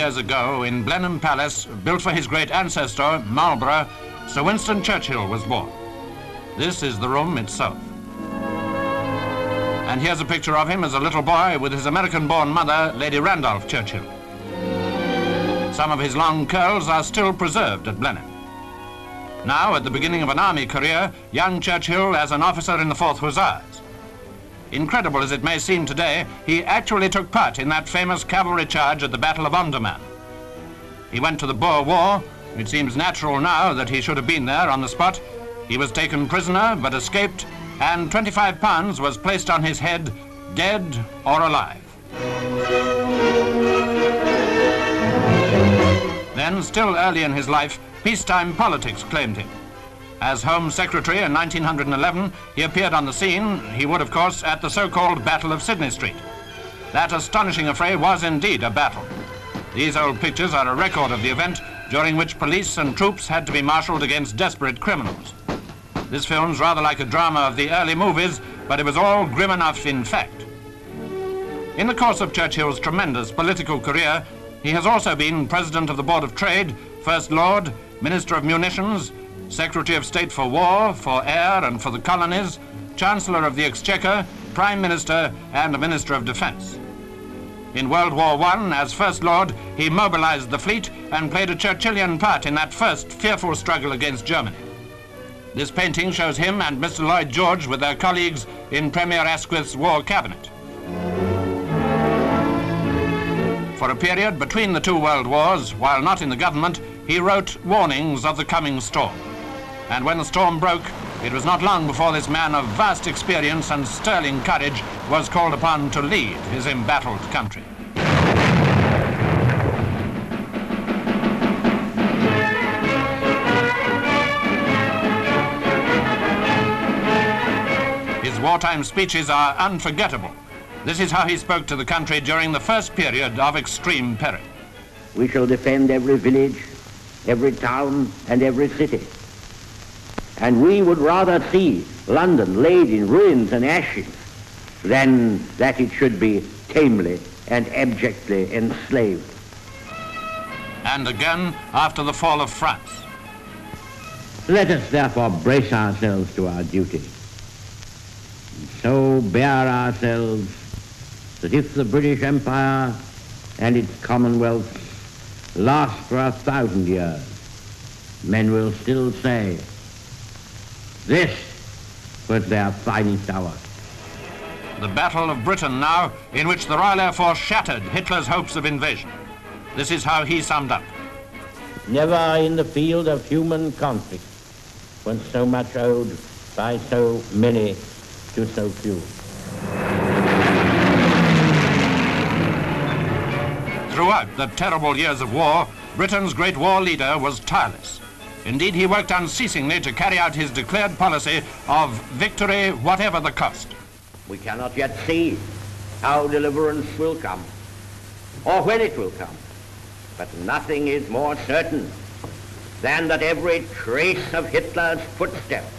years ago, in Blenheim Palace, built for his great ancestor, Marlborough, Sir Winston Churchill was born. This is the room itself. And here's a picture of him as a little boy with his American-born mother, Lady Randolph Churchill. Some of his long curls are still preserved at Blenheim. Now, at the beginning of an army career, young Churchill as an officer in the 4th Hussars. Incredible as it may seem today, he actually took part in that famous cavalry charge at the Battle of Omdurman. He went to the Boer War. It seems natural now that he should have been there on the spot. He was taken prisoner but escaped, and £25 was placed on his head, dead or alive. Then, still early in his life, peacetime politics claimed him. As Home Secretary in 1911, he appeared on the scene, he would, of course, at the so-called Battle of Sydney Street. That astonishing affray was indeed a battle. These old pictures are a record of the event, during which police and troops had to be marshalled against desperate criminals. This film's rather like a drama of the early movies, but it was all grim enough in fact. In the course of Churchill's tremendous political career, he has also been President of the Board of Trade, First Lord, Minister of Munitions, Secretary of State for War, for Air and for the Colonies, Chancellor of the Exchequer, Prime Minister and Minister of Defence. In World War I, as First Lord, he mobilized the fleet and played a Churchillian part in that first fearful struggle against Germany. This painting shows him and Mr. Lloyd George with their colleagues in Premier Asquith's War Cabinet. For a period between the two world wars, while not in the government, he wrote warnings of the coming storm. And when the storm broke, it was not long before this man of vast experience and sterling courage was called upon to lead his embattled country. His wartime speeches are unforgettable. This is how he spoke to the country during the first period of extreme peril. We shall defend every village, every town, and every city. And we would rather see London laid in ruins and ashes than that it should be tamely and abjectly enslaved. And again, after the fall of France. Let us therefore brace ourselves to our duty, and so bear ourselves that if the British Empire and its Commonwealth last for 1,000 years, men will still say, this was their finest hour. The Battle of Britain now, in which the Royal Air Force shattered Hitler's hopes of invasion. This is how he summed up. Never in the field of human conflict was so much owed by so many to so few. Throughout the terrible years of war, Britain's great war leader was tireless. Indeed, he worked unceasingly to carry out his declared policy of victory whatever the cost. We cannot yet see how deliverance will come, or when it will come. But nothing is more certain than that every trace of Hitler's footsteps,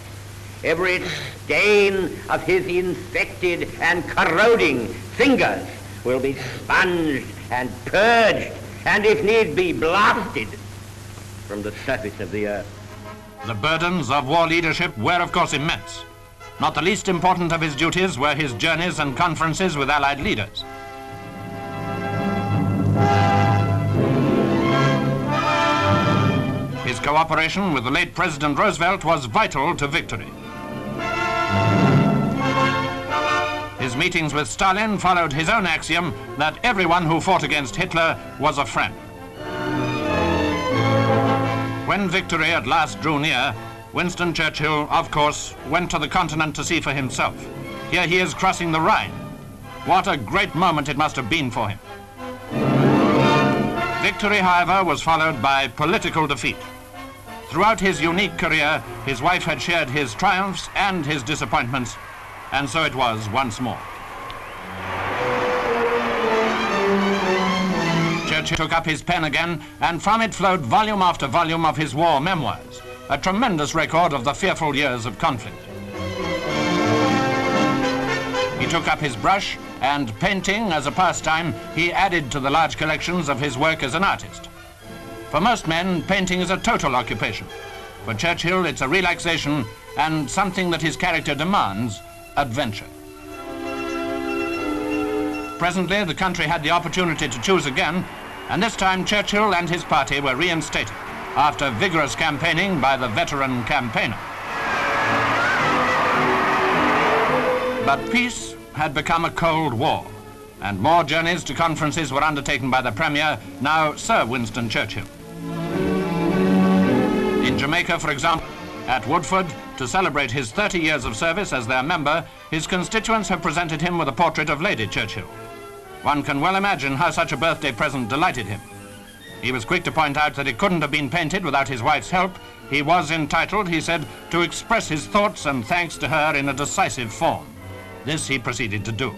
every stain of his infected and corroding fingers will be sponged and purged, and if need be, blasted from the surface of the earth. The burdens of war leadership were, of course, immense. Not the least important of his duties were his journeys and conferences with Allied leaders. His cooperation with the late President Roosevelt was vital to victory. His meetings with Stalin followed his own axiom that everyone who fought against Hitler was a friend. When victory at last drew near, Winston Churchill, of course, went to the continent to see for himself. Here he is crossing the Rhine. What a great moment it must have been for him. Victory, however, was followed by political defeat. Throughout his unique career, his wife had shared his triumphs and his disappointments, and so it was once more. Churchill took up his pen again, and from it flowed volume after volume of his war memoirs, a tremendous record of the fearful years of conflict. He took up his brush and painting as a pastime, he added to the large collections of his work as an artist. For most men, painting is a total occupation. For Churchill, it's a relaxation and something that his character demands, adventure. Presently, the country had the opportunity to choose again, and this time Churchill and his party were reinstated after vigorous campaigning by the veteran campaigner. But peace had become a Cold War, and more journeys to conferences were undertaken by the Premier, now Sir Winston Churchill. In Jamaica, for example, at Woodford, to celebrate his 30 years of service as their member, his constituents have presented him with a portrait of Lady Churchill. One can well imagine how such a birthday present delighted him. He was quick to point out that it couldn't have been painted without his wife's help. He was entitled, he said, to express his thoughts and thanks to her in a decisive form. This he proceeded to do.